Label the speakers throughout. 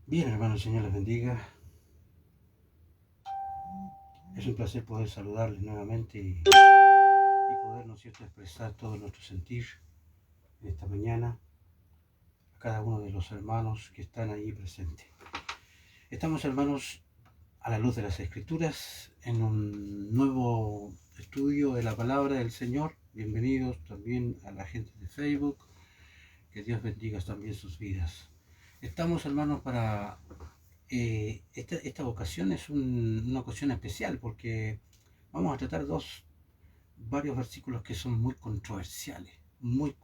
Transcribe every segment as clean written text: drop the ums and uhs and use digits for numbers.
Speaker 1: Bien, hermanos, Señor les bendiga. Es un placer poder saludarles nuevamente y poder, ¿no es cierto?, expresar todo nuestro sentir en esta mañana a cada uno de los hermanos que están ahí presentes. Estamos, hermanos, a la luz de las Escrituras en un nuevo estudio de la palabra del Señor. Bienvenidos también a la gente de Facebook. Que Dios bendiga también sus vidas. Estamos, hermanos, para esta ocasión es una ocasión especial porque vamos a tratar varios versículos que son muy controversiales, muy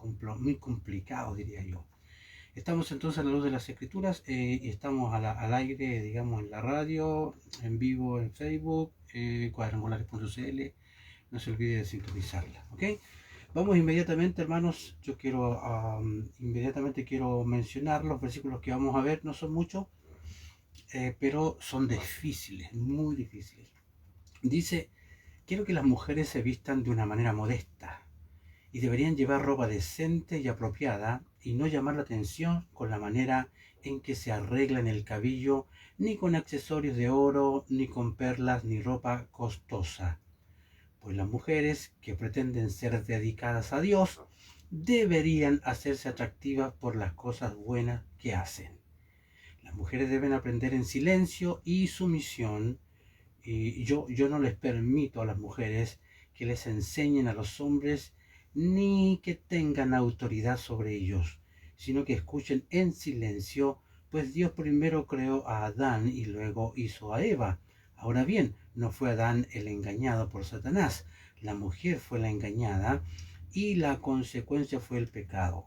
Speaker 1: complicados, diría yo. Estamos entonces a la luz de las Escrituras y estamos al aire, digamos, en la radio, en vivo en Facebook, cuadrangulares.cl. No se olvide de sintonizarla, ¿ok? Vamos inmediatamente, hermanos. Yo inmediatamente quiero mencionar los versículos que vamos a ver. No son muchos, pero son difíciles, muy difíciles. Dice: quiero que las mujeres se vistan de una manera modesta y deberían llevar ropa decente y apropiada y no llamar la atención con la manera en que se arreglan el cabello, ni con accesorios de oro, ni con perlas, ni ropa costosa. Pues las mujeres que pretenden ser dedicadas a Dios deberían hacerse atractivas por las cosas buenas que hacen. Las mujeres deben aprender en silencio y sumisión. Y yo no les permito a las mujeres que les enseñen a los hombres ni que tengan autoridad sobre ellos, sino que escuchen en silencio, pues Dios primero creó a Adán y luego hizo a Eva. Ahora bien, no fue Adán el engañado por Satanás, la mujer fue la engañada y la consecuencia fue el pecado.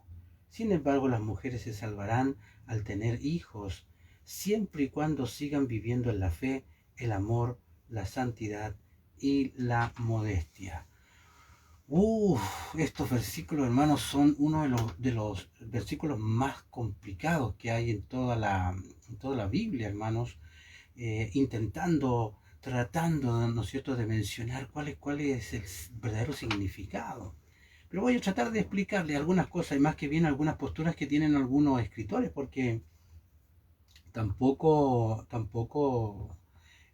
Speaker 1: Sin embargo, las mujeres se salvarán al tener hijos, siempre y cuando sigan viviendo en la fe, el amor, la santidad y la modestia. Estos versículos, hermanos, son uno de los versículos más complicados que hay en toda la Biblia, hermanos, tratando, ¿no es cierto?, de mencionar cuál es el verdadero significado. Pero voy a tratar de explicarle algunas cosas y más que bien algunas posturas que tienen algunos escritores, porque tampoco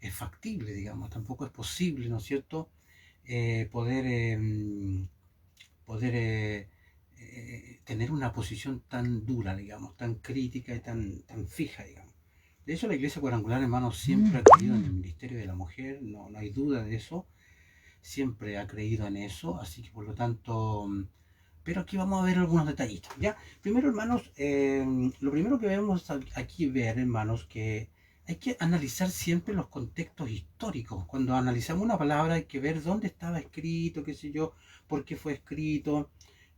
Speaker 1: es factible, digamos, tampoco es posible, ¿no es cierto?, poder tener una posición tan dura, digamos, tan crítica y tan fija, digamos. De hecho, la Iglesia Cuadrangular, hermanos, siempre ha creído en el ministerio de la mujer, no hay duda de eso, siempre ha creído en eso, así que por lo tanto, pero aquí vamos a ver algunos detallitos, ¿ya? Primero, hermanos, lo primero que debemos aquí ver, hermanos, que hay que analizar siempre los contextos históricos. Cuando analizamos una palabra hay que ver dónde estaba escrito, qué sé yo, por qué fue escrito,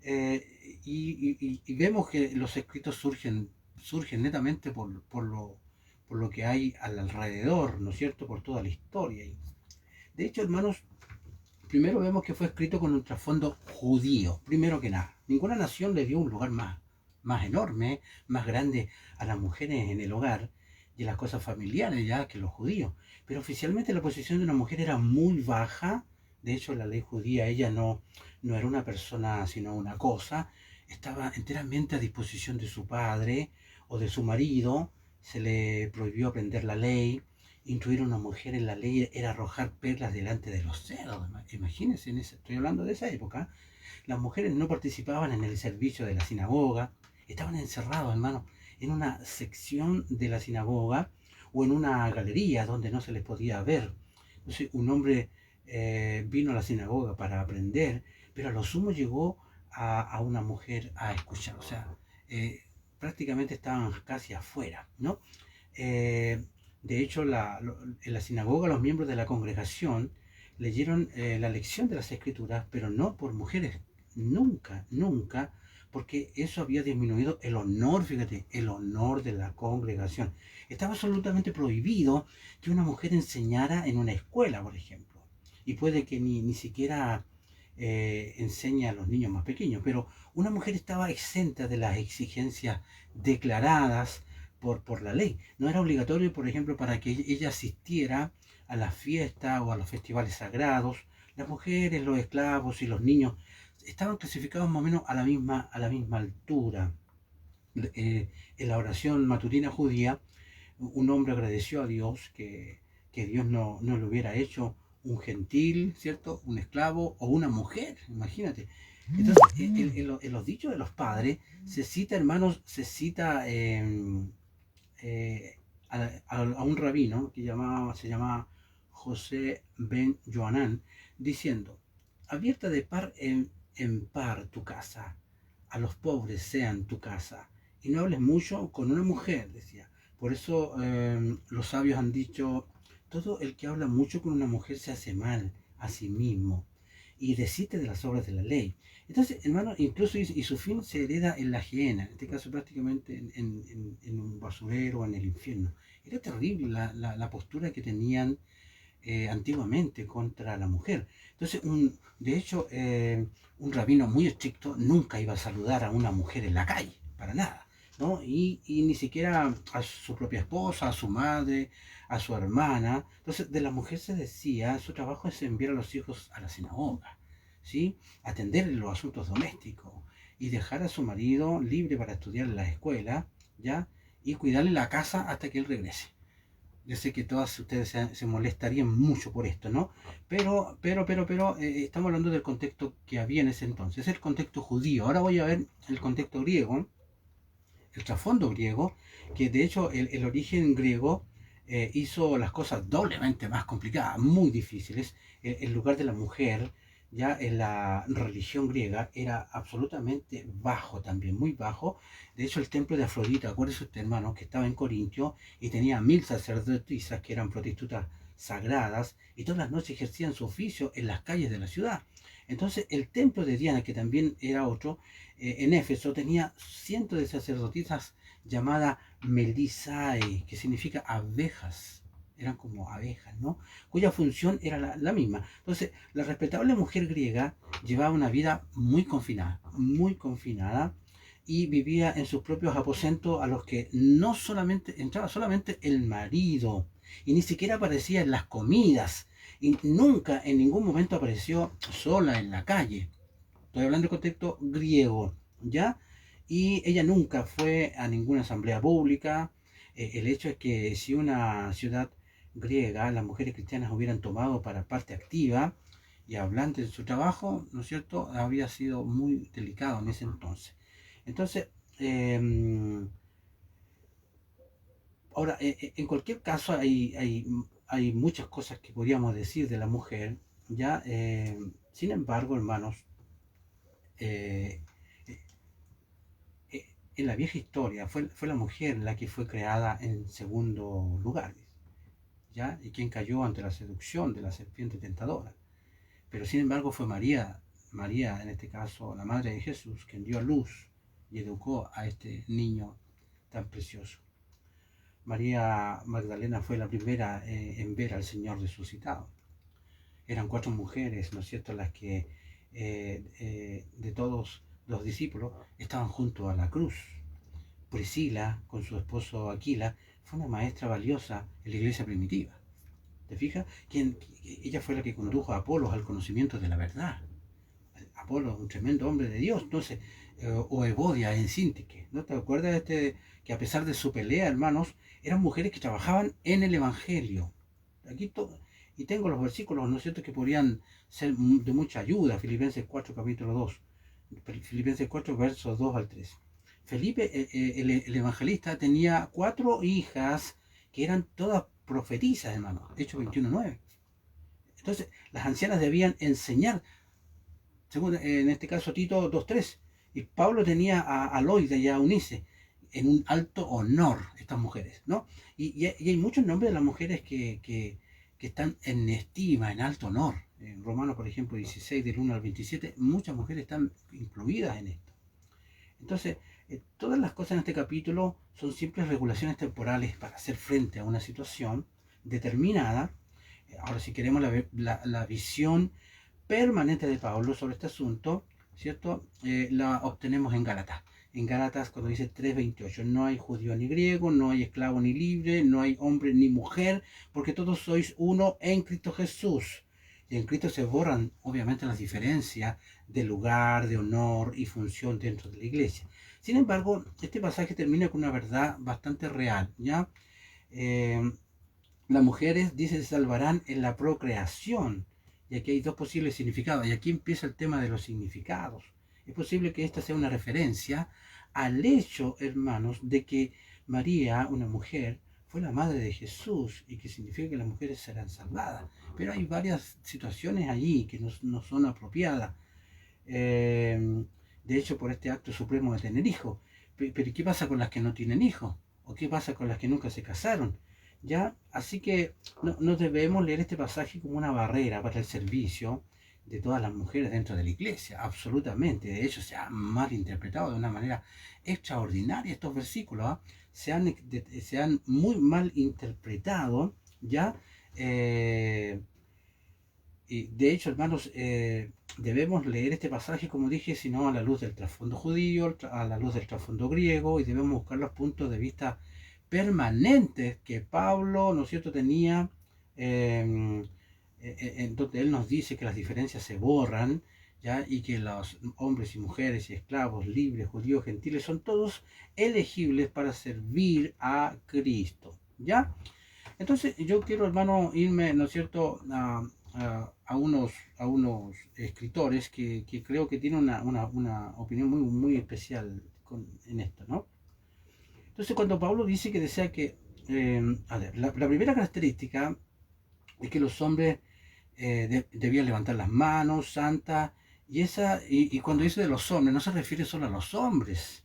Speaker 1: y vemos que los escritos surgen netamente por lo que hay al alrededor, ¿no es cierto?, por toda la historia. De hecho, hermanos, primero vemos que fue escrito con un trasfondo judío, primero que nada. Ninguna nación le dio un lugar más enorme, más grande a las mujeres en el hogar y en las cosas familiares ya que los judíos. Pero oficialmente la posición de una mujer era muy baja. De hecho, la ley judía, ella no era una persona, sino una cosa. Estaba enteramente a disposición de su padre o de su marido. Se le prohibió aprender la ley. Instruir a una mujer en la ley era arrojar perlas delante de los cerdos. Imagínense, estoy hablando de esa época. Las mujeres no participaban en el servicio de la sinagoga, estaban encerrados, hermano, en una sección de la sinagoga o en una galería donde no se les podía ver. Entonces, un hombre vino a la sinagoga para aprender, pero a lo sumo llegó a una mujer a escuchar. O sea, prácticamente estaban casi afuera, ¿no? Eh, de hecho, en la sinagoga los miembros de la congregación leyeron la lección de las escrituras, pero no por mujeres, nunca, nunca, porque eso había disminuido el honor, fíjate, el honor de la congregación. Estaba absolutamente prohibido que una mujer enseñara en una escuela, por ejemplo, y puede que ni siquiera enseñe a los niños más pequeños, pero una mujer estaba exenta de las exigencias declaradas por la ley. No era obligatorio, por ejemplo, para que ella asistiera a las fiestas o a los festivales sagrados. Las mujeres, los esclavos y los niños estaban clasificados más o menos a la misma altura. En la oración matutina judía, un hombre agradeció a Dios que Dios no le hubiera hecho un gentil, ¿cierto? Un esclavo o una mujer, imagínate. Entonces, en los dichos de los padres se cita, hermanos, se cita a un rabino que se llama José ben Joanán, diciendo: abierta de par en par tu casa, a los pobres sean tu casa, y no hables mucho con una mujer, decía. Por eso los sabios han dicho: todo el que habla mucho con una mujer se hace mal a sí mismo y desiste de las obras de la ley. Entonces, hermano, incluso y su fin se hereda en la gehenna, en este caso prácticamente en un basurero, en el infierno. Era terrible la postura que tenían antiguamente contra la mujer. Entonces, de hecho, un rabino muy estricto nunca iba a saludar a una mujer en la calle, para nada, ¿no? Y ni siquiera a su propia esposa, a su madre, a su hermana. Entonces, de la mujer se decía: su trabajo es enviar a los hijos a la sinagoga, ¿sí? Atender los asuntos domésticos y dejar a su marido libre para estudiar en la escuela, ¿ya? Y cuidarle la casa hasta que él regrese. Yo sé que todas ustedes se molestarían mucho por esto, ¿no? Pero estamos hablando del contexto que había en ese entonces, el contexto judío. Ahora voy a ver el contexto griego, el trasfondo griego, que de hecho el origen griego hizo las cosas doblemente más complicadas, muy difíciles. El lugar de la mujer ya en la religión griega era absolutamente bajo también, muy bajo. De hecho, el templo de Afrodita, acuérdese usted, hermano, que estaba en Corintio y tenía 1000 sacerdotisas que eran prostitutas sagradas y todas las noches ejercían su oficio en las calles de la ciudad. Entonces, el templo de Diana, que también era otro, en Éfeso tenía cientos de sacerdotisas llamadas Melisae, que significa abejas, eran como abejas, ¿no? Cuya función era la misma. Entonces, la respetable mujer griega llevaba una vida muy confinada, y vivía en sus propios aposentos a los que no solamente entraba solamente el marido, y ni siquiera aparecía en las comidas, y nunca en ningún momento apareció sola en la calle. Estoy hablando de contexto griego, ¿ya? Y ella nunca fue a ninguna asamblea pública. El hecho es que si una ciudad griega, las mujeres cristianas hubieran tomado para parte activa y hablante de su trabajo, ¿no es cierto?, había sido muy delicado en ese entonces. Entonces, ahora, en cualquier caso, hay muchas cosas que podríamos decir de la mujer, ¿ya? Sin embargo, hermanos, eh, en la vieja historia fue la mujer la que fue creada en segundo lugar, ¿ya? Y quien cayó ante la seducción de la serpiente tentadora. Pero sin embargo fue María en este caso, la madre de Jesús, quien dio a luz y educó a este niño tan precioso. María Magdalena fue la primera en ver al Señor resucitado. Eran 4 mujeres, ¿no es cierto?, las que de todos los discípulos estaban junto a la cruz. Priscila, con su esposo Aquila, fue una maestra valiosa en la iglesia primitiva. ¿Te fijas? Ella fue la que condujo a Apolos al conocimiento de la verdad. Apolo, un tremendo hombre de Dios. Entonces, o Evodia en Síntique. ¿No te acuerdas que a pesar de su pelea, hermanos, eran mujeres que trabajaban en el Evangelio? Aquí y tengo los versículos, ¿no es cierto?, que podrían ser de mucha ayuda. Filipenses 4, capítulo 2. Filipenses 4, versos 2 al 3. Felipe, el evangelista, tenía 4 hijas que eran todas profetizas, hermano. Hechos 21:9. Entonces, las ancianas debían enseñar, según en este caso Tito 2:3. Y Pablo tenía a Loida y a Eunice en un alto honor, estas mujeres, ¿no? Y hay muchos nombres de las mujeres que están en estima, en alto honor. En Romanos, por ejemplo, 16, del 1 al 27, muchas mujeres están incluidas en esto. Entonces, todas las cosas en este capítulo son simples regulaciones temporales para hacer frente a una situación determinada. Ahora, si queremos la visión permanente de Pablo sobre este asunto, ¿cierto?, la obtenemos en Gálatas. En Gálatas, cuando dice 3:28, no hay judío ni griego, no hay esclavo ni libre, no hay hombre ni mujer, porque todos sois uno en Cristo Jesús. Y en Cristo se borran, obviamente, las diferencias de lugar, de honor y función dentro de la iglesia. Sin embargo, este pasaje termina con una verdad bastante real, ¿ya? Eh, las mujeres, dice, se salvarán en la procreación. Y aquí hay dos posibles significados. Y aquí empieza el tema de los significados. Es posible que esta sea una referencia al hecho, hermanos, de que María, una mujer, fue la madre de Jesús y que significa que las mujeres serán salvadas. Pero hay varias situaciones allí que no son apropiadas. De hecho, por este acto supremo de tener hijos. Pero ¿qué pasa con las que no tienen hijos? ¿O qué pasa con las que nunca se casaron? ¿Ya? Así que no debemos leer este pasaje como una barrera para el servicio de todas las mujeres dentro de la iglesia, absolutamente. De hecho, se han malinterpretado de una manera extraordinaria estos versículos, ¿ah? Se han muy mal interpretado, ¿ya? Y de hecho, hermanos, debemos leer este pasaje, como dije, sino a la luz del trasfondo judío, a la luz del trasfondo griego, y debemos buscar los puntos de vista permanentes que Pablo, ¿no es cierto?, tenía, en donde él nos dice que las diferencias se borran, ¿ya? Y que los hombres y mujeres y esclavos, libres, judíos, gentiles, son todos elegibles para servir a Cristo, ¿ya? Entonces yo quiero, hermano, irme, ¿no es cierto?, a unos escritores que creo que tienen una opinión muy especial en esto, ¿no? Entonces cuando Pablo dice que desea que, a ver, la primera característica es que los hombres debían levantar las manos santas, y cuando dice de los hombres, no se refiere solo a los hombres.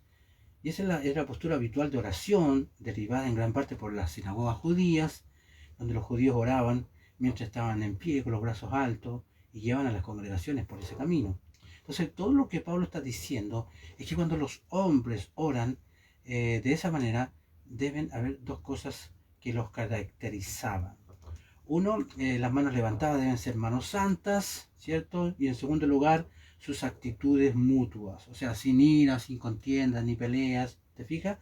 Speaker 1: Y esa es la postura habitual de oración, derivada en gran parte por las sinagogas judías, donde los judíos oraban mientras estaban en pie, con los brazos altos, y llevaban a las congregaciones por ese camino. Entonces, todo lo que Pablo está diciendo es que cuando los hombres oran de esa manera, deben haber dos cosas que los caracterizaban. Uno, las manos levantadas deben ser manos santas, ¿cierto? Y en segundo lugar, sus actitudes mutuas, o sea, sin ira, sin contiendas ni peleas, ¿te fijas?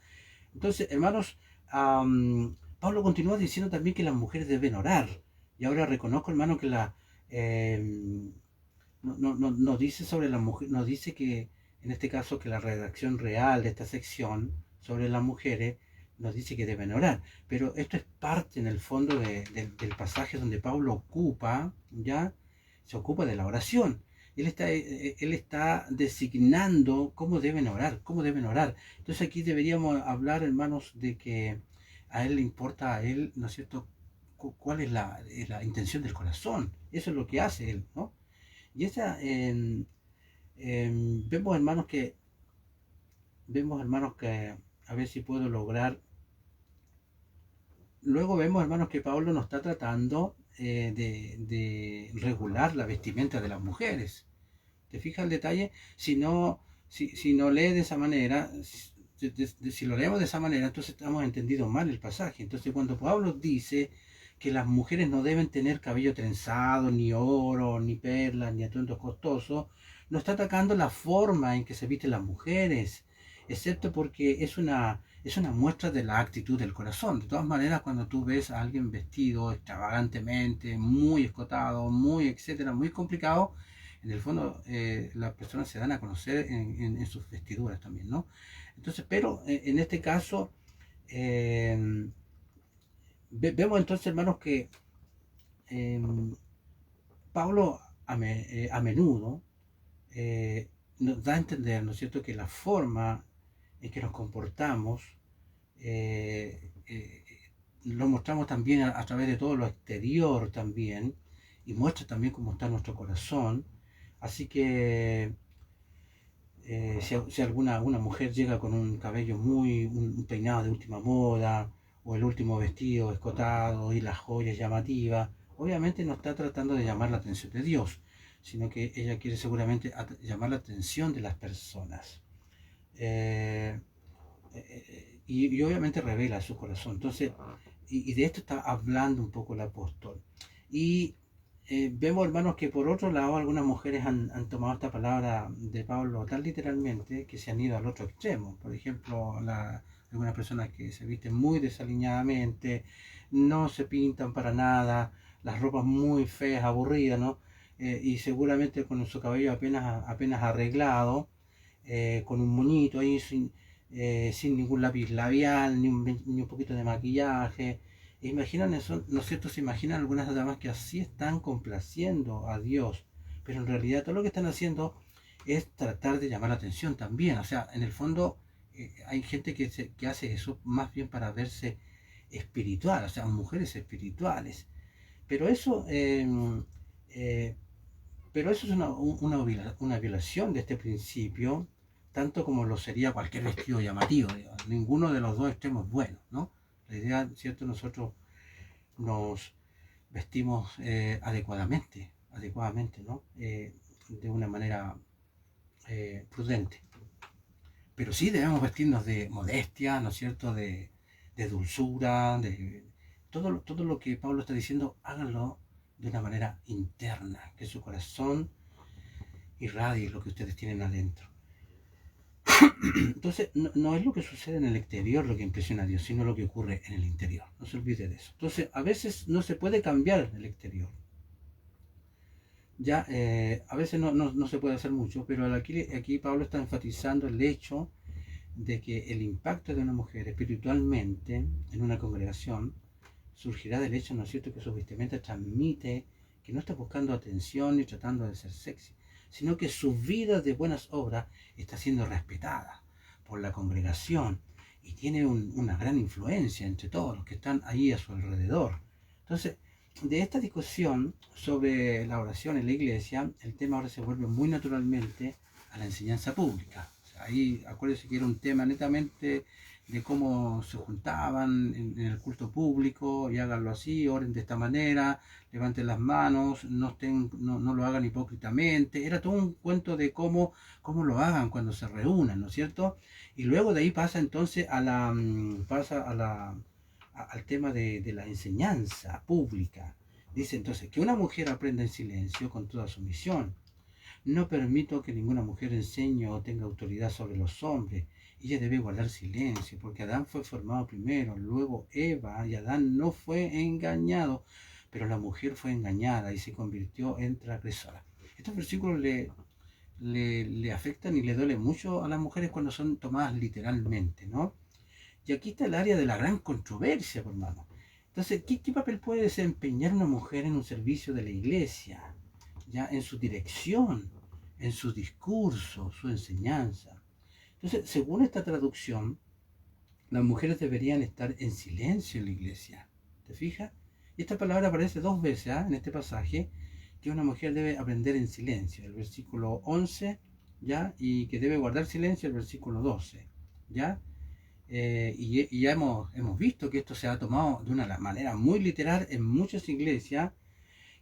Speaker 1: Entonces, hermanos, Pablo continúa diciendo también que las mujeres deben orar. Y ahora reconozco, hermano, que no dice sobre las mujeres, no dice que, en este caso, que la redacción real de esta sección sobre las mujeres nos dice que deben orar. Pero esto es parte, en el fondo, del pasaje donde Pablo ya se ocupa de la oración. Él está designando cómo deben orar, cómo deben orar. Entonces aquí deberíamos hablar, hermanos, de que a él le importa, a él, ¿no es cierto?, cuál es la intención del corazón. Eso es lo que hace él, ¿no? Y vemos, hermanos, que, a ver si puedo lograr. Luego vemos, hermanos, que Pablo no está tratando de regular la vestimenta de las mujeres. ¿Te fijas el detalle? Si no lee de esa manera, si lo leemos de esa manera, entonces estamos entendido mal el pasaje. Entonces cuando Pablo dice que las mujeres no deben tener cabello trenzado, ni oro, ni perlas, ni atuendos costosos, no está atacando la forma en que se visten las mujeres, excepto porque es una muestra de la actitud del corazón. De todas maneras, cuando tú ves a alguien vestido extravagantemente, muy escotado, muy etcétera, muy complicado, en el fondo las personas se dan a conocer en sus vestiduras también, ¿no? Entonces, pero en este caso, eh, vemos entonces, hermanos, que eh, Pablo a menudo nos da a entender, ¿no es cierto?, que la forma en que nos comportamos lo mostramos también a través de todo lo exterior también, y muestra también cómo está nuestro corazón. Así que si alguna mujer llega con un cabello un peinado de última moda, o el último vestido escotado y las joyas llamativas, obviamente no está tratando de llamar la atención de Dios, sino que ella quiere seguramente llamar la atención de las personas. Eh, y obviamente revela su corazón. Entonces, y de esto está hablando un poco el apóstol. Y vemos, hermanos, que por otro lado algunas mujeres han tomado esta palabra de Pablo tan literalmente que se han ido al otro extremo. Por ejemplo, algunas personas que se visten muy desaliñadamente, no se pintan para nada, las ropas muy feas, aburridas, ¿no? Y seguramente con su cabello apenas arreglado, con un moñito ahí sin ningún lápiz labial, ni un poquito de maquillaje, imaginan eso, ¿no es cierto? Se imaginan algunas damas que así están complaciendo a Dios, pero en realidad todo lo que están haciendo es tratar de llamar la atención también. O sea, en el fondo hay gente que hace eso más bien para verse espiritual, o sea, mujeres espirituales. Pero eso, eh, pero eso es una violación de este principio, tanto como lo sería cualquier vestido llamativo. Digamos. Ninguno de los dos extremos es bueno, ¿no? La idea, ¿cierto? Nosotros nos vestimos adecuadamente, ¿no? De una manera prudente. Pero sí debemos vestirnos de modestia, ¿no es cierto? De dulzura, de todo lo que Pablo está diciendo, háganlo de una manera interna, que su corazón irradie lo que ustedes tienen adentro. Entonces, no es lo que sucede en el exterior lo que impresiona a Dios, sino lo que ocurre en el interior. No se olvide de eso. Entonces, a veces no se puede cambiar el exterior. Ya, a veces no se puede hacer mucho, pero aquí Pablo está enfatizando el hecho de que el impacto de una mujer espiritualmente en una congregación surgirá del hecho, ¿no es cierto?, que su vestimenta transmite que no está buscando atención ni tratando de ser sexy, sino que su vida de buenas obras está siendo respetada por la congregación y tiene una gran influencia entre todos los que están ahí a su alrededor. Entonces, de esta discusión sobre la oración en la iglesia, el tema ahora se vuelve muy naturalmente a la enseñanza pública. O sea, ahí acuérdense que era un tema netamente de cómo se juntaban en el culto público, y háganlo así, oren de esta manera, levanten las manos, no lo hagan hipócritamente. Era todo un cuento de cómo lo hagan cuando se reúnan, ¿no es cierto? Y luego de ahí pasa entonces al tema de la enseñanza pública. Dice entonces que una mujer aprenda en silencio con toda sumisión. No permito que ninguna mujer enseñe o tenga autoridad sobre los hombres. Ella debe guardar silencio, porque Adán fue formado primero, luego Eva, y Adán no fue engañado, pero la mujer fue engañada y se convirtió en transgresora. Estos versículos le afectan y le duele mucho a las mujeres cuando son tomadas literalmente, ¿no? Y aquí está el área de la gran controversia, hermano. Entonces, ¿qué papel puede desempeñar una mujer en un servicio de la iglesia? Ya en su dirección, en su discurso, su enseñanza. Entonces, según esta traducción, las mujeres deberían estar en silencio en la iglesia. ¿Te fijas? Y esta palabra aparece dos veces en este pasaje, que una mujer debe aprender en silencio. El versículo 11, ¿ya? Y que debe guardar silencio, el versículo 12, ¿ya? Y ya hemos visto que esto se ha tomado de una manera muy literal en muchas iglesias,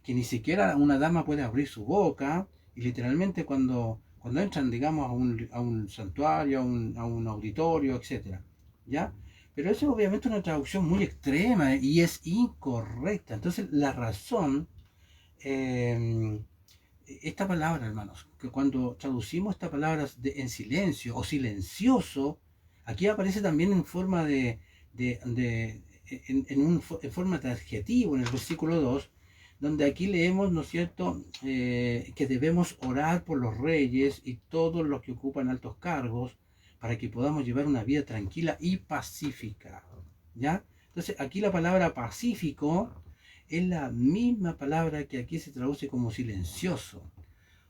Speaker 1: que ni siquiera una dama puede abrir su boca, y literalmente cuando entran, digamos, a un santuario, a un auditorio, etcétera, ¿ya? Pero eso es obviamente una traducción muy extrema y es incorrecta. Entonces, la razón, eh, esta palabra, hermanos, que cuando traducimos esta palabra en silencio o silencioso, aquí aparece también en forma en forma de adjetivo en el versículo 2, donde aquí leemos, ¿no es cierto?, que debemos orar por los reyes y todos los que ocupan altos cargos para que podamos llevar una vida tranquila y pacífica, ¿ya? Entonces, aquí la palabra pacífico es la misma palabra que aquí se traduce como silencioso.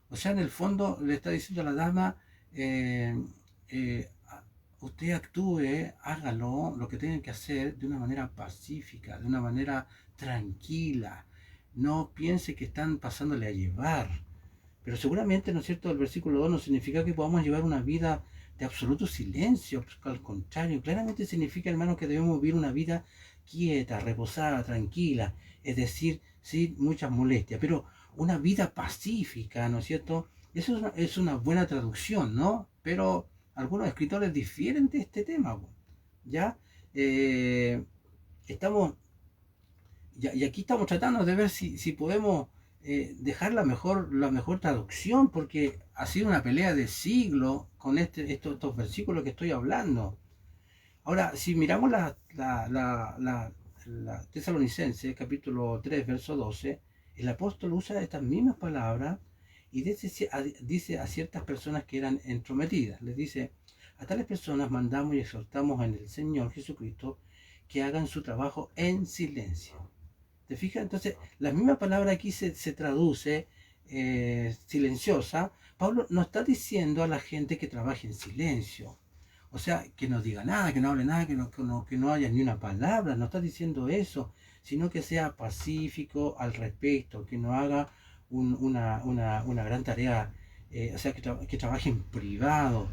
Speaker 1: O sea, en el fondo le está diciendo a la dama, eh, eh, usted actúe, hágalo, lo que tienen que hacer de una manera pacífica, de una manera tranquila. No piense que están pasándole a llevar. Pero seguramente, ¿no es cierto?, el versículo 2 no significa que podamos llevar una vida de absoluto silencio. Al contrario, claramente significa, hermano, que debemos vivir una vida quieta, reposada, tranquila. Es decir, sin muchas molestias, pero una vida pacífica, ¿no es cierto? Eso es una buena traducción, ¿no? Pero algunos escritores difieren de este tema, ¿ya? Estamos y aquí estamos tratando de ver si podemos dejar la mejor traducción, porque ha sido una pelea de siglos con estos versículos que estoy hablando. Ahora, si miramos la Tesalonicenses, capítulo 3, verso 12, el apóstol usa estas mismas palabras y dice a ciertas personas que eran entrometidas. Les dice, a tales personas mandamos y exhortamos en el Señor Jesucristo que hagan su trabajo en silencio. ¿Te fijas? Entonces, la misma palabra aquí se traduce silenciosa. Pablo no está diciendo a la gente que trabaje en silencio. O sea, que no diga nada, que no hable nada, que no haya ni una palabra. No está diciendo eso, sino que sea pacífico al respecto, que no haga una gran tarea, o sea, que trabaje en privado,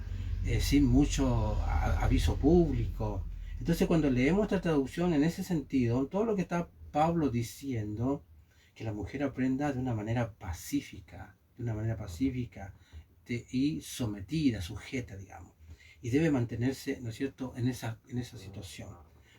Speaker 1: sin mucho aviso público. Entonces, cuando leemos esta traducción en ese sentido, todo lo que está Pablo diciendo, que la mujer aprenda de una manera pacífica y sometida, sujeta, digamos, y debe mantenerse, ¿no es cierto?, en esa situación.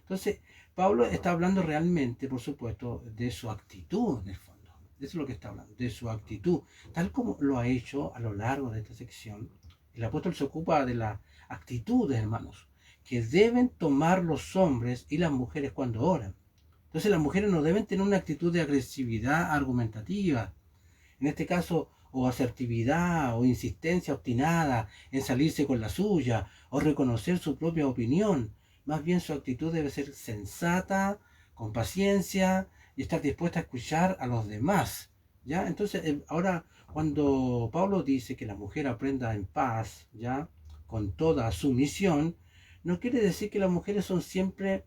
Speaker 1: Entonces, Pablo está hablando realmente, por supuesto, de su actitud en el fondo. Eso es lo que está hablando, de su actitud, tal como lo ha hecho a lo largo de esta sección. El apóstol se ocupa de las actitudes, hermanos, que deben tomar los hombres y las mujeres cuando oran. Entonces las mujeres no deben tener una actitud de agresividad argumentativa, en este caso, o asertividad o insistencia obstinada en salirse con la suya o reconocer su propia opinión. Más bien su actitud debe ser sensata, con paciencia y estar dispuesta a escuchar a los demás. ¿Ya? Entonces, ahora cuando Pablo dice que la mujer aprenda en paz, ¿ya?, con toda sumisión, no quiere decir que las mujeres son siempre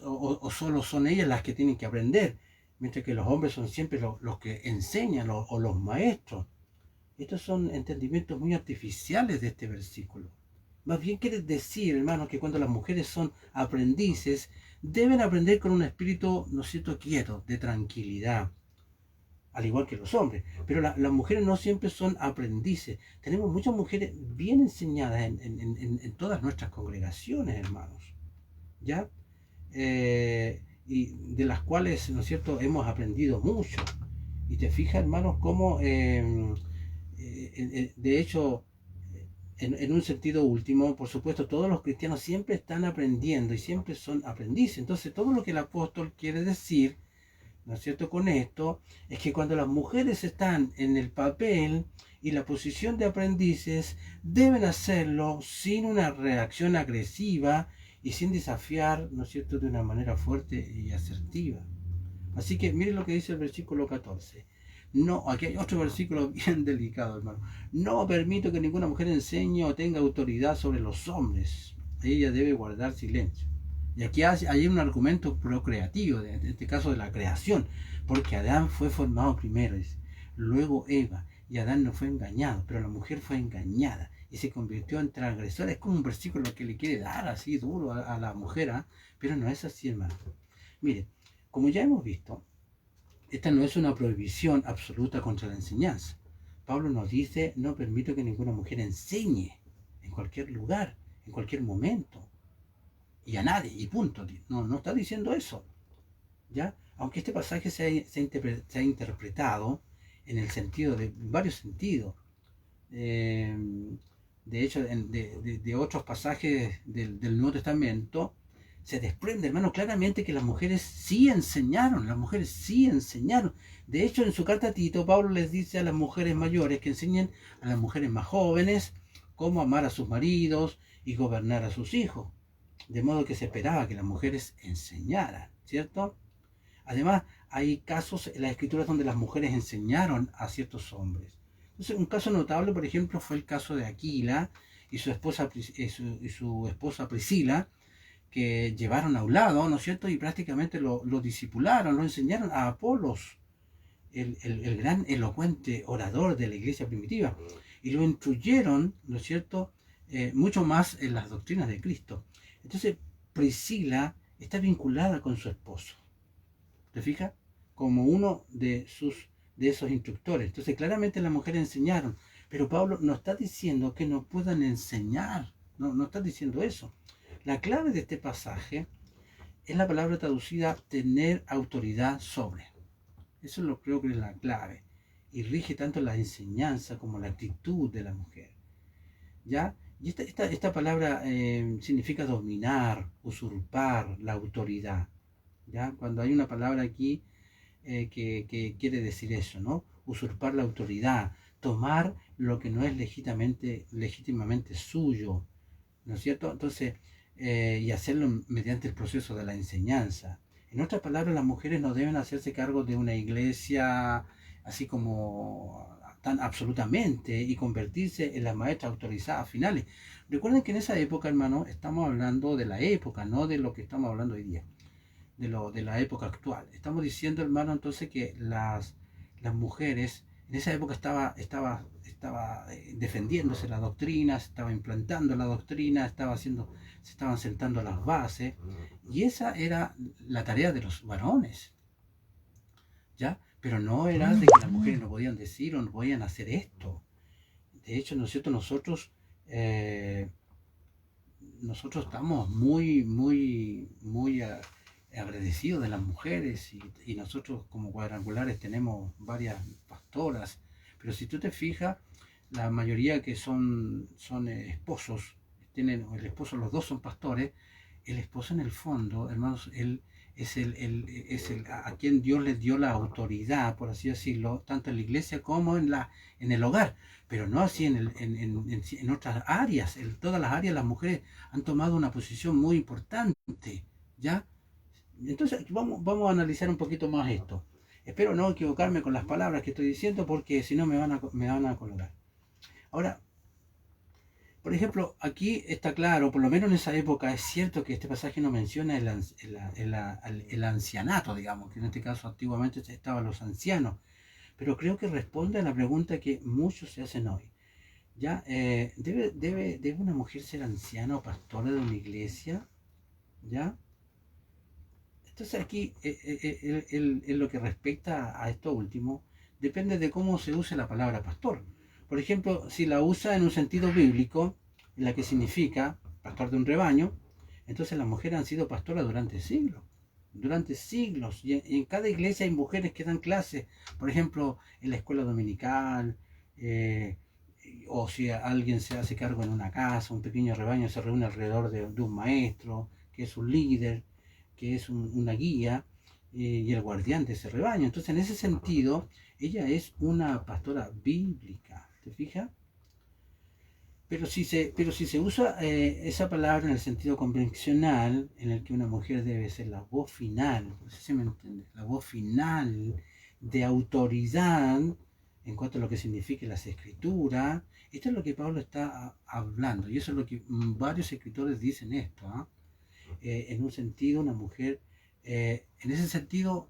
Speaker 1: o solo son ellas las que tienen que aprender, mientras que los hombres son siempre los que enseñan o los maestros. Estos son entendimientos muy artificiales de este versículo. Más bien quiere decir, hermanos, que cuando las mujeres son aprendices, deben aprender con un espíritu, ¿no es cierto?, quieto, de tranquilidad, al igual que los hombres. Pero las mujeres no siempre son aprendices. Tenemos muchas mujeres bien enseñadas en todas nuestras congregaciones, hermanos, ¿ya? Y de las cuales, ¿no es cierto?, hemos aprendido mucho. Y te fijas, hermanos, cómo, de hecho, en un sentido último, por supuesto, todos los cristianos siempre están aprendiendo y siempre son aprendices. Entonces, todo lo que el apóstol quiere decir, ¿no es cierto?, con esto, es que cuando las mujeres están en el papel y la posición de aprendices, deben hacerlo sin una reacción agresiva y sin desafiar, ¿no es cierto?, de una manera fuerte y asertiva. Así que miren lo que dice el versículo 14. No, aquí hay otro versículo bien delicado, hermano. No permito que ninguna mujer enseñe o tenga autoridad sobre los hombres. Ella debe guardar silencio. Y aquí hay un argumento procreativo, en este caso de la creación, porque Adán fue formado primero, luego Eva, y Adán no fue engañado, pero la mujer fue engañada y se convirtió en transgresora. Es como un versículo que le quiere dar así duro a la mujer, ¿eh? Pero no es así, hermano. Mire, como ya hemos visto, esta no es una prohibición absoluta contra la enseñanza. Pablo nos dice, no permito que ninguna mujer enseñe en cualquier lugar, en cualquier momento, y a nadie, y punto. No está diciendo eso, ¿ya? Aunque este pasaje se ha interpretado en el sentido en varios sentidos. De hecho, de otros pasajes del Nuevo Testamento, se desprende, hermano, claramente que las mujeres sí enseñaron, De hecho, en su carta a Tito, Pablo les dice a las mujeres mayores que enseñen a las mujeres más jóvenes cómo amar a sus maridos y gobernar a sus hijos. De modo que se esperaba que las mujeres enseñaran, ¿cierto? Además, hay casos en las escrituras donde las mujeres enseñaron a ciertos hombres. Entonces, un caso notable, por ejemplo, fue el caso de Aquila y su esposa Priscila, que llevaron a un lado, ¿no es cierto?, y prácticamente lo discipularon, lo enseñaron a Apolos, el gran elocuente orador de la iglesia primitiva, y lo instruyeron, ¿no es cierto?, mucho más en las doctrinas de Cristo. Entonces, Priscila está vinculada con su esposo, ¿te fijas?, como uno de esos instructores. Entonces, claramente las mujeres enseñaron, pero Pablo no está diciendo que no puedan enseñar, no está diciendo eso. La clave de este pasaje es la palabra traducida tener autoridad sobre. Eso lo creo que es la clave. Y rige tanto la enseñanza como la actitud de la mujer. ¿Ya? Y esta palabra significa dominar, usurpar la autoridad. ¿Ya? Cuando hay una palabra aquí que quiere decir eso, ¿no? Usurpar la autoridad, tomar lo que no es legítimamente suyo, ¿no es cierto? Entonces, y hacerlo mediante el proceso de la enseñanza. En otras palabras, las mujeres no deben hacerse cargo de una iglesia así como tan absolutamente y convertirse en las maestras autorizadas finales. Recuerden que en esa época, hermano, estamos hablando de la época, no de lo que estamos hablando hoy día, de la época actual. Estamos diciendo, hermano, entonces que las mujeres en esa época estaba defendiéndose la doctrina, se estaba implantando la doctrina, se estaban sentando las bases, y esa era la tarea de los varones, ¿ya? Pero no era de que las mujeres no podían decir o no podían hacer esto. De hecho, ¿no es cierto? Nosotros estamos muy agradecidos de las mujeres, y nosotros como cuadrangulares tenemos varias pastoras, pero si tú te fijas, la mayoría que son esposos, tienen el esposo, los dos son pastores. El esposo, en el fondo, hermanos, él es a quien Dios le dio la autoridad, por así decirlo, tanto en la iglesia como en el hogar, pero no así en otras áreas. En todas las áreas las mujeres han tomado una posición muy importante, ¿ya? Entonces vamos a analizar un poquito más esto. Espero no equivocarme con las palabras que estoy diciendo, porque si no me van a colgar. Ahora, por ejemplo, aquí está claro, por lo menos en esa época, es cierto que este pasaje no menciona el ancianato, digamos, que en este caso antiguamente estaban los ancianos, pero creo que responde a la pregunta que muchos se hacen hoy. ¿Ya? ¿Debe una mujer ser anciana o pastora de una iglesia? ¿Ya? Entonces aquí, en lo que respecta a esto último, depende de cómo se use la palabra pastor. Por ejemplo, si la usa en un sentido bíblico, en la que significa pastor de un rebaño, entonces las mujeres han sido pastoras durante siglos. Durante siglos. Y en cada iglesia hay mujeres que dan clases, por ejemplo, en la escuela dominical, o si alguien se hace cargo en una casa, un pequeño rebaño se reúne alrededor de un maestro, que es un líder, que es una guía, y el guardián de ese rebaño. Entonces, en ese sentido, ella es una pastora bíblica, ¿te fijas? Pero si se usa esa palabra en el sentido convencional, en el que una mujer debe ser la voz final, no sé si me entiende, la voz final de autoridad en cuanto a lo que significa las escrituras, esto es lo que Pablo está hablando, y eso es lo que varios escritores dicen esto, ¿eh? En un sentido, una mujer, en ese sentido,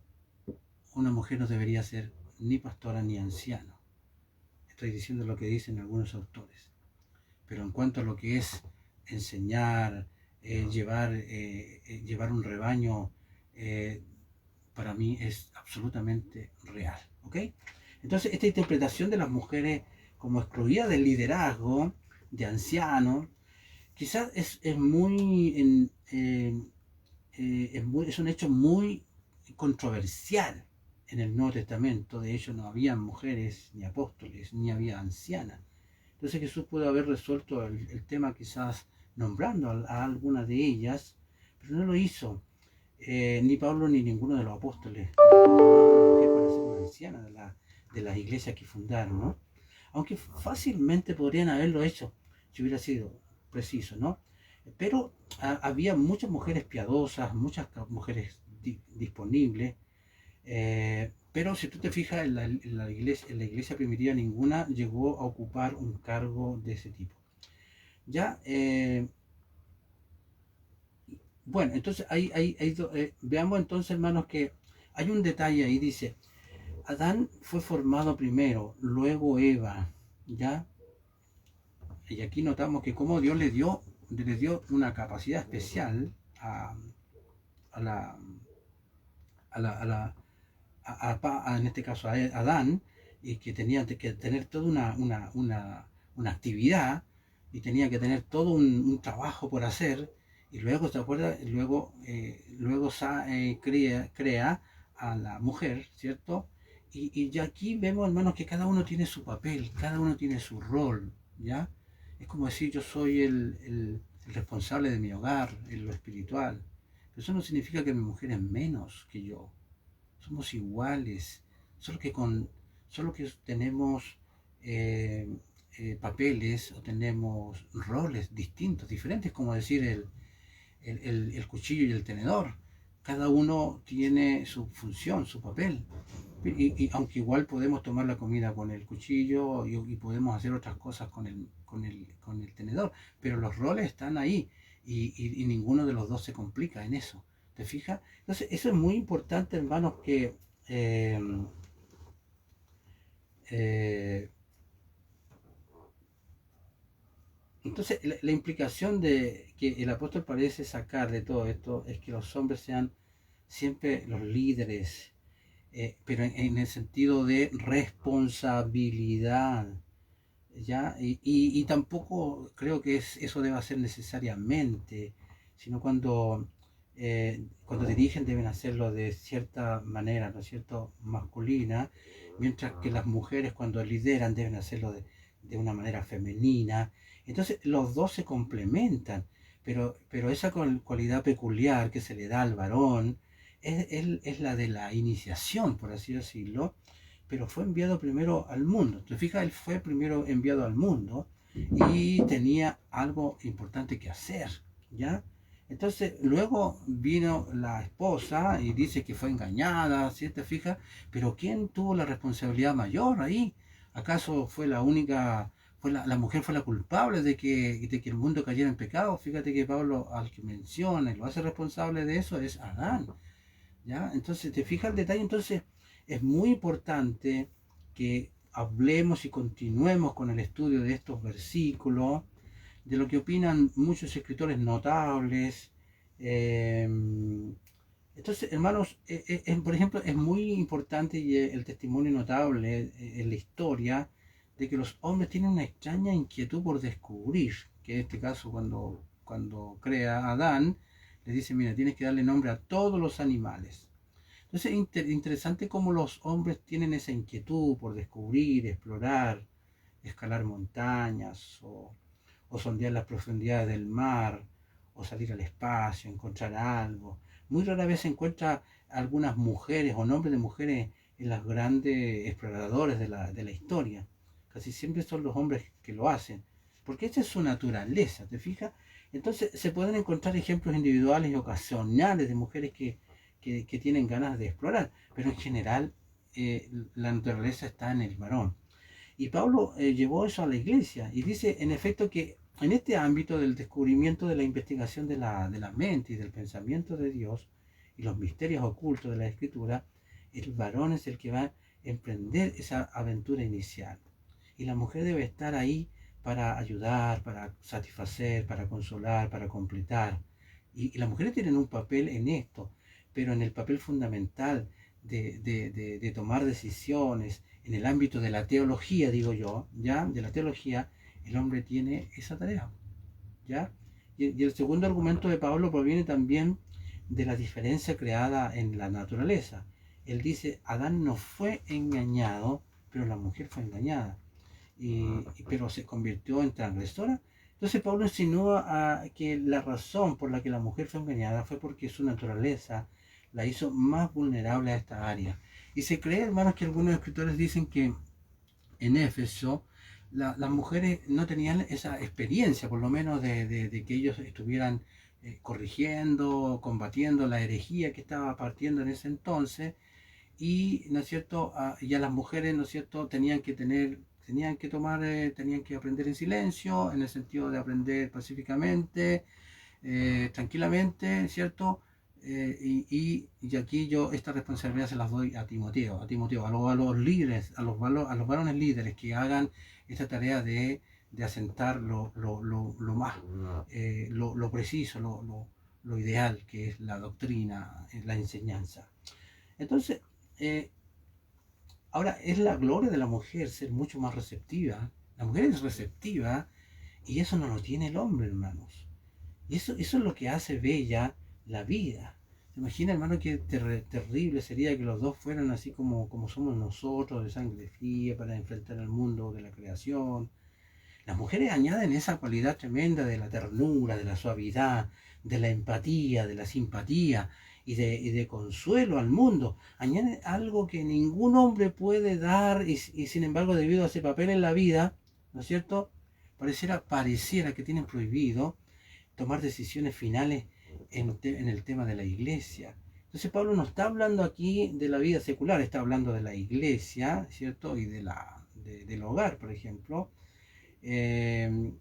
Speaker 1: una mujer no debería ser ni pastora ni anciano. Estoy diciendo lo que dicen algunos autores. Pero en cuanto a lo que es enseñar, llevar un rebaño, para mí es absolutamente real. ¿Ok? Entonces, esta interpretación de las mujeres como excluidas del liderazgo, de ancianos, quizás es es un hecho muy controversial en el Nuevo Testamento. De hecho, no había mujeres ni apóstoles, ni había ancianas. Entonces Jesús pudo haber resuelto el tema quizás nombrando a alguna de ellas, pero no lo hizo. Ni Pablo ni ninguno de los apóstoles una mujer para ser una anciana de las iglesias que fundaron, ¿no? Aunque fácilmente podrían haberlo hecho si hubiera sido preciso, ¿no? Pero había muchas mujeres piadosas, muchas mujeres disponibles, pero si tú te fijas en la iglesia primitiva, ninguna llegó a ocupar un cargo de ese tipo. Ya, bueno, entonces veamos entonces, hermanos, que hay un detalle ahí. Dice, Adán fue formado primero, luego Eva, ¿ya? Y aquí notamos que como Dios le dio una capacidad especial a la, a la, a la en este caso a Adán, y que tenía que tener toda una actividad, y tenía que tener todo un trabajo por hacer, y luego, ¿se acuerda? Luego crea a la mujer, ¿cierto? Y ya aquí vemos, hermanos, que cada uno tiene su papel, cada uno tiene su rol, ¿ya? Es como decir, yo soy el responsable de mi hogar, en lo espiritual. Pero eso no significa que mi mujer es menos que yo. Somos iguales, solo que tenemos papeles, o tenemos roles distintos, diferentes, como decir el cuchillo y el tenedor. Cada uno tiene su función, su papel. Y aunque igual podemos tomar la comida con el cuchillo y podemos hacer otras cosas con el tenedor, pero los roles están ahí y ninguno de los dos se complica en eso. ¿Te fijas? Entonces, eso es muy importante, hermanos, que eh, eh, entonces la implicación de que el apóstol parece sacar de todo esto es que los hombres sean siempre los líderes, pero en el sentido de responsabilidad, ¿ya? Y tampoco creo que eso deba ser necesariamente, sino cuando dirigen deben hacerlo de cierta manera, ¿no es cierto?, masculina, mientras que las mujeres cuando lideran deben hacerlo de una manera femenina. Entonces los dos se complementan, pero esa cualidad peculiar que se le da al varón es la de la iniciación, por así decirlo, pero fue enviado primero al mundo. Te fijas, él fue primero enviado al mundo y tenía algo importante que hacer, ¿ya? Entonces, luego vino la esposa y dice que fue engañada, ¿sí? ¿Te fijas? Pero ¿quién tuvo la responsabilidad mayor ahí? ¿Acaso fue la única, la mujer fue la culpable de que el mundo cayera en pecado? Fíjate que Pablo, al que menciona y lo hace responsable de eso, es Adán, ¿ya? Entonces, ¿te fijas el detalle? Entonces, es muy importante que hablemos y continuemos con el estudio de estos versículos, de lo que opinan muchos escritores notables. Eh, entonces, hermanos, por ejemplo, es muy importante y el testimonio notable en la historia de que los hombres tienen una extraña inquietud por descubrir, que en este caso cuando crea a Adán, le dice, mira, tienes que darle nombre a todos los animales. Entonces es interesante cómo los hombres tienen esa inquietud por descubrir, explorar, escalar montañas o sondear las profundidades del mar o salir al espacio, encontrar algo. Muy rara vez se encuentra algunas mujeres o nombres de mujeres en los grandes exploradores de la historia. Casi siempre son los hombres que lo hacen, porque esa es su naturaleza, ¿te fijas? Entonces se pueden encontrar ejemplos individuales y ocasionales de mujeres que tienen ganas de explorar, pero en general la naturaleza está en el varón. Y Pablo llevó eso a la iglesia y dice en efecto que en este ámbito del descubrimiento de la investigación de la mente y del pensamiento de Dios y los misterios ocultos de la escritura, el varón es el que va a emprender esa aventura inicial. Y la mujer debe estar ahí para ayudar, para satisfacer, para consolar, para completar. Y las mujeres tienen un papel en esto, pero en el papel fundamental de tomar decisiones, en el ámbito de la teología, digo yo, ¿ya? De la teología, el hombre tiene esa tarea, ¿ya? Y el segundo argumento de Pablo proviene también de la diferencia creada en la naturaleza. Él dice, Adán no fue engañado, pero la mujer fue engañada, pero se convirtió en transgresora. Entonces Pablo insinúa que la razón por la que la mujer fue engañada fue porque su naturaleza la hizo más vulnerable a esta área. Y se cree, hermanos, que algunos escritores dicen que en Éfeso las mujeres no tenían esa experiencia, por lo menos de que ellos estuvieran corrigiendo, combatiendo la herejía que estaba partiendo en ese entonces, y, ¿no es cierto?, ya las mujeres, ¿no es cierto?, tenían que aprender en silencio, en el sentido de aprender pacíficamente, tranquilamente, ¿cierto? Y aquí yo esta responsabilidad se las doy a Timoteo, a los líderes, a los varones líderes que hagan esta tarea de asentar lo más, lo preciso, lo ideal, que es la doctrina, la enseñanza. Entonces, ahora es la gloria de la mujer ser mucho más receptiva. La mujer es receptiva y eso no lo tiene el hombre, hermanos. Y eso es lo que hace bella la vida. ¿Se imagina, hermano, qué terrible sería que los dos fueran así como somos nosotros, de sangre fría, para enfrentar al mundo de la creación? Las mujeres añaden esa cualidad tremenda de la ternura, de la suavidad, de la empatía, de la simpatía y de consuelo al mundo. Añaden algo que ningún hombre puede dar y sin embargo, debido a ese papel en la vida, ¿no es cierto?, pareciera que tienen prohibido tomar decisiones finales en el tema de la iglesia. Entonces Pablo no está hablando aquí de la vida secular, está hablando de la iglesia, ¿cierto? Y del hogar, por ejemplo, eh,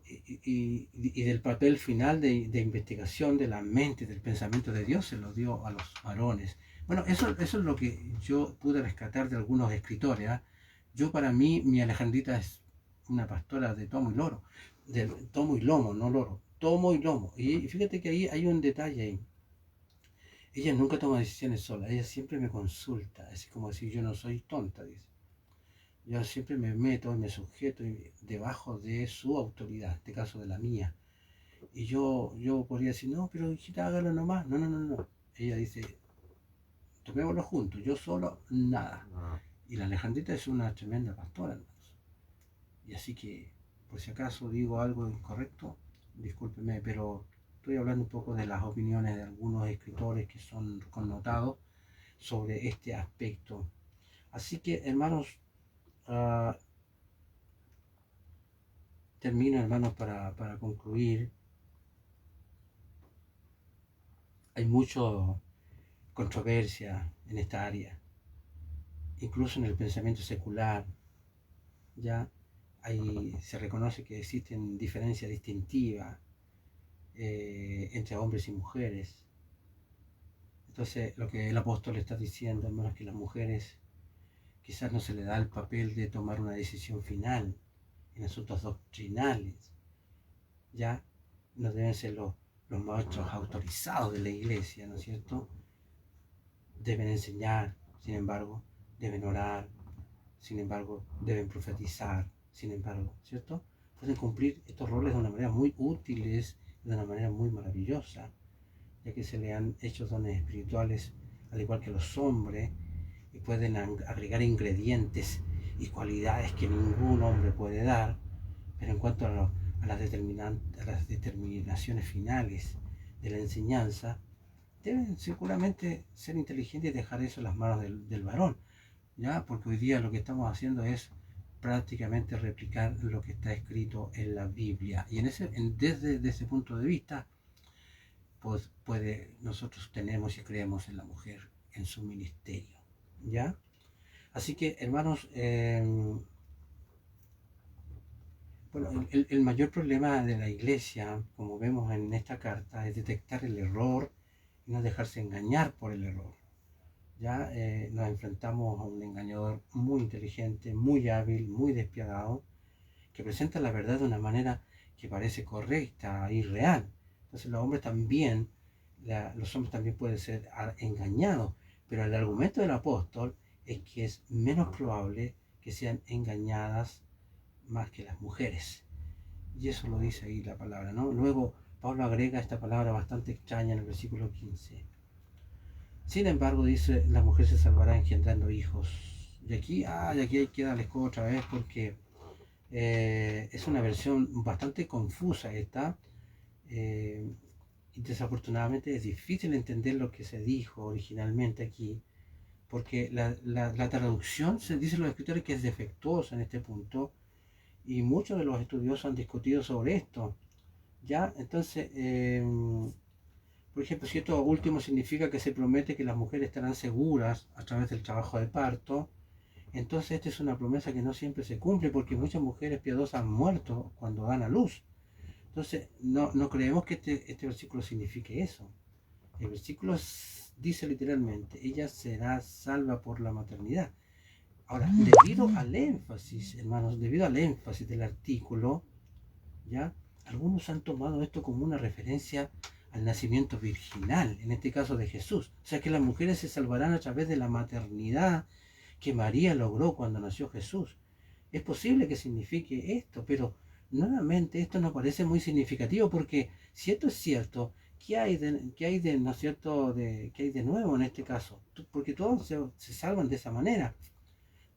Speaker 1: y del papel final de investigación de la mente, del pensamiento de Dios, se lo dio a los varones. Bueno, eso es lo que yo pude rescatar de algunos escritores. ¿Eh? Yo, para mí, mi Alejandrita es una pastora de tomo y loro, de tomo y lomo, no loro, tomo y lomo. Y fíjate que ahí hay un detalle ahí. Ella nunca toma decisiones sola, ella siempre me consulta, es como decir, yo no soy tonta, dice. Yo siempre me meto y me sujeto debajo de su autoridad, en este caso de la mía. Y yo podría decir, no, pero hijita, hágalo nomás. No, no, no, no. Ella dice, tomémoslo juntos, yo solo, nada. Y la Alejandrita es una tremenda pastora, hermanos. Y así que, por si acaso digo algo incorrecto, discúlpeme, pero estoy hablando un poco de las opiniones de algunos escritores que son connotados sobre este aspecto. Así que, hermanos, termino, hermanos, para concluir. Hay mucha controversia en esta área, incluso en el pensamiento secular. Ya se reconoce que existen diferencias distintivas entre hombres y mujeres. Entonces, lo que el apóstol está diciendo, hermanos, es que las mujeres quizás no se le da el papel de tomar una decisión final en asuntos doctrinales. Ya no deben ser los maestros autorizados de la iglesia, ¿no es cierto? Deben enseñar, sin embargo, deben orar, sin embargo, deben profetizar, sin embargo, ¿cierto? Pueden cumplir estos roles de una manera muy útiles, de una manera muy maravillosa, ya que se le han hecho dones espirituales al igual que los hombres, y pueden agregar ingredientes y cualidades que ningún hombre puede dar. Pero en cuanto a las determinaciones finales de la enseñanza, deben seguramente ser inteligentes y dejar eso en las manos del varón, ¿ya? Porque hoy día lo que estamos haciendo es prácticamente replicar lo que está escrito en la Biblia. Y desde ese punto de vista, pues nosotros tenemos y creemos en la mujer, en su ministerio, ¿ya? Así que, hermanos, bueno, el mayor problema de la iglesia, como vemos en esta carta, es detectar el error y no dejarse engañar por el error. Ya nos enfrentamos a un engañador muy inteligente, muy hábil, muy despiadado, que presenta la verdad de una manera que parece correcta y real. Entonces los hombres también pueden ser engañados, pero el argumento del apóstol es que es menos probable que sean engañadas más que las mujeres. Y eso lo dice ahí la palabra, ¿no? Luego Pablo agrega esta palabra bastante extraña en el versículo 15. Sin embargo, dice, la mujer se salvará engendrando hijos. Y aquí hay que darles otra vez porque es una versión bastante confusa esta. Y desafortunadamente es difícil entender lo que se dijo originalmente aquí, porque la traducción, se dice los escritores que es defectuosa en este punto, y muchos de los estudiosos han discutido sobre esto. ¿Ya? Entonces, por ejemplo, si esto último significa que se promete que las mujeres estarán seguras a través del trabajo de parto, entonces esta es una promesa que no siempre se cumple, porque muchas mujeres piadosas han muerto cuando dan a luz. Entonces, no creemos que este versículo signifique eso. El versículo dice literalmente, ella será salva por la maternidad. Ahora, debido al énfasis, hermanos, debido al énfasis del artículo, ¿ya? Algunos han tomado esto como una referencia al nacimiento virginal, en este caso de Jesús. O sea que las mujeres se salvarán a través de la maternidad que María logró cuando nació Jesús. Es posible que signifique esto, pero nuevamente esto nos parece muy significativo, porque si esto es cierto, ¿qué hay de ¿no es cierto?, qué hay de nuevo en este caso? Porque todos se salvan de esa manera.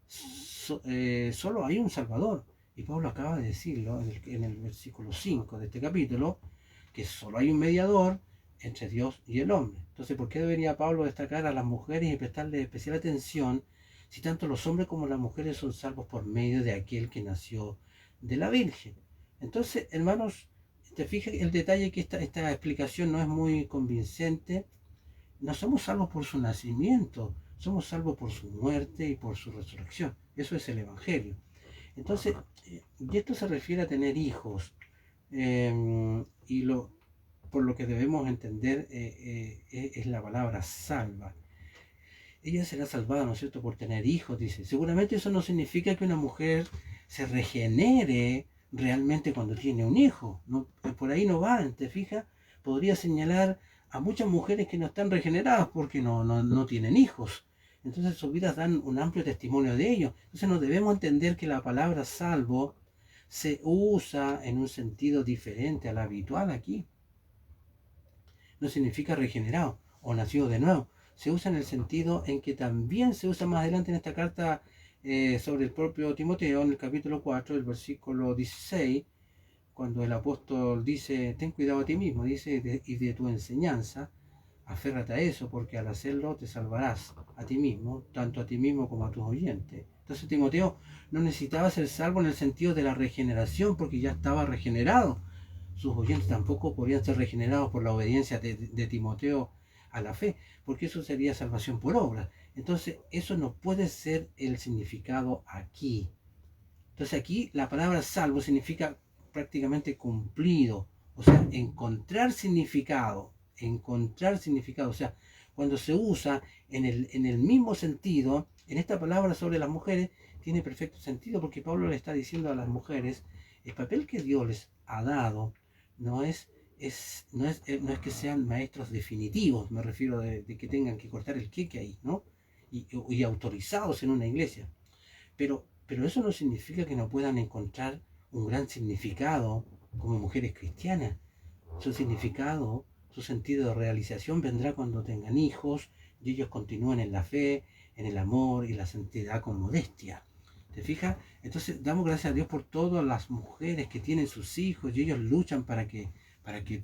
Speaker 1: Solo hay un Salvador. Y Pablo acaba de decirlo en el versículo 5 de este capítulo, que solo hay un mediador entre Dios y el hombre. Entonces, ¿por qué debería Pablo destacar a las mujeres y prestarle especial atención si tanto los hombres como las mujeres son salvos por medio de aquel que nació de la Virgen? Entonces, hermanos, te fijas el detalle que esta explicación no es muy convincente. No somos salvos por su nacimiento, somos salvos por su muerte y por su resurrección. Eso es el Evangelio. Entonces, y esto se refiere a tener hijos. Y por lo que debemos entender es la palabra salva. Ella será salvada, ¿no es cierto?, por tener hijos, dice. Seguramente eso no significa que una mujer se regenere realmente cuando tiene un hijo. No, por ahí no va, ¿te fijas? Podría señalar a muchas mujeres que no están regeneradas porque no tienen hijos. Entonces sus vidas dan un amplio testimonio de ello. Entonces no debemos entender que la palabra salvo se usa en un sentido diferente al habitual aquí. No significa regenerado o nacido de nuevo. Se usa en el sentido en que también se usa más adelante en esta carta sobre el propio Timoteo, en el capítulo 4, el versículo 16, cuando el apóstol dice, ten cuidado a ti mismo, dice, y de tu enseñanza, aférrate a eso, porque al hacerlo te salvarás a ti mismo, tanto a ti mismo como a tus oyentes. Entonces Timoteo no necesitaba ser salvo en el sentido de la regeneración, porque ya estaba regenerado. Sus oyentes tampoco podrían ser regenerados por la obediencia de Timoteo a la fe, porque eso sería salvación por obra. Entonces, eso no puede ser el significado aquí. Entonces, aquí la palabra salvo significa prácticamente cumplido, o sea, encontrar significado, o sea, cuando se usa en el mismo sentido, en esta palabra sobre las mujeres, tiene perfecto sentido, porque Pablo le está diciendo a las mujeres, el papel que Dios les ha dado no es que sean maestros definitivos, me refiero de que tengan que cortar el queque ahí, ¿no? Y autorizados en una iglesia. Pero eso no significa que no puedan encontrar un gran significado como mujeres cristianas. Su significado, su sentido de realización vendrá cuando tengan hijos y ellos continúen en la fe, en el amor y la santidad con modestia. ¿Te fijas? Entonces damos gracias a Dios por todas las mujeres que tienen sus hijos y ellos luchan para que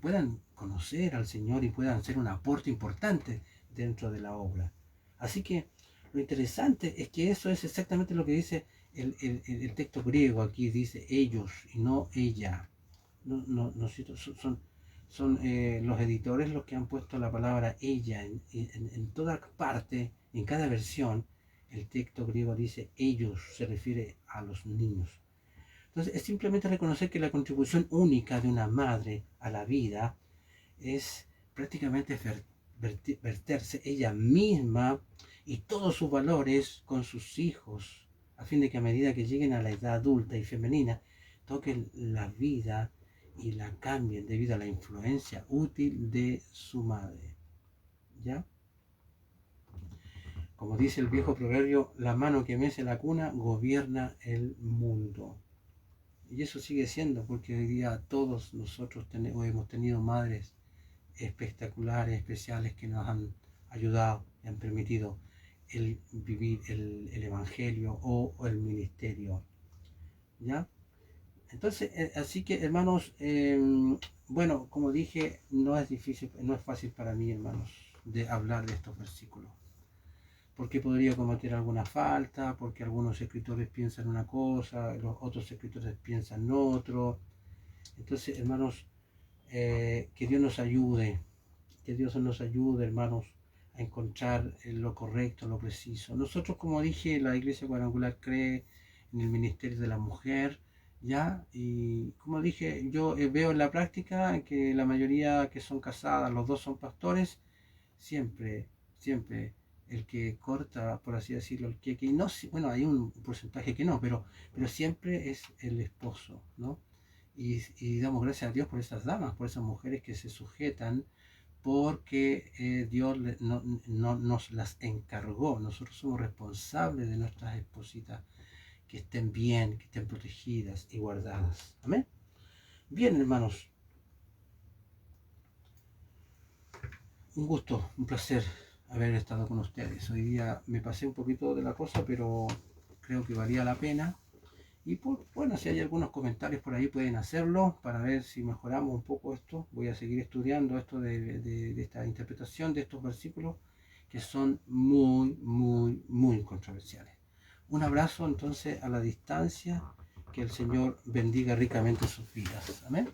Speaker 1: puedan conocer al Señor y puedan ser un aporte importante dentro de la obra. Así que lo interesante es que eso es exactamente lo que dice el texto griego. Aquí dice ellos y no ella. Son los editores los que han puesto la palabra ella en toda parte, en cada versión. El texto griego dice ellos, se refiere a los niños. Entonces es simplemente reconocer que la contribución única de una madre a la vida es prácticamente verterse ella misma y todos sus valores con sus hijos, a fin de que a medida que lleguen a la edad adulta y femenina, toquen la vida y la cambien debido a la influencia útil de su madre. ¿Ya? Como dice el viejo proverbio, la mano que mece la cuna gobierna el mundo. Y eso sigue siendo, porque hoy día todos nosotros hemos tenido madres espectaculares, especiales, que nos han ayudado y han permitido el vivir el Evangelio o el ministerio. ¿Ya? Entonces, así que hermanos, bueno, como dije, no es fácil para mí, hermanos, de hablar de estos versículos, porque podría cometer alguna falta, porque algunos escritores piensan una cosa, los otros escritores piensan otro. Entonces, hermanos, que Dios nos ayude, hermanos, a encontrar lo correcto, lo preciso. Nosotros, como dije, la Iglesia Cuadrangular cree en el ministerio de la mujer, ¿ya? Y como dije, yo veo en la práctica que la mayoría que son casadas, los dos son pastores, siempre el que corta, por así decirlo, el que no, bueno, hay un porcentaje que no, pero siempre es el esposo, ¿no? Y damos gracias a Dios por esas damas, por esas mujeres que se sujetan, porque Dios nos las encargó. Nosotros somos responsables de nuestras espositas, que estén bien, que estén protegidas y guardadas. Amén. Bien, hermanos, un gusto, un placer haber estado con ustedes. Hoy día me pasé un poquito de la cosa, pero creo que valía la pena. Y bueno, si hay algunos comentarios por ahí pueden hacerlo para ver si mejoramos un poco esto. Voy a seguir estudiando esto de esta interpretación de estos versículos que son muy controversiales. Un abrazo entonces a la distancia. Que el Señor bendiga ricamente sus vidas. Amén.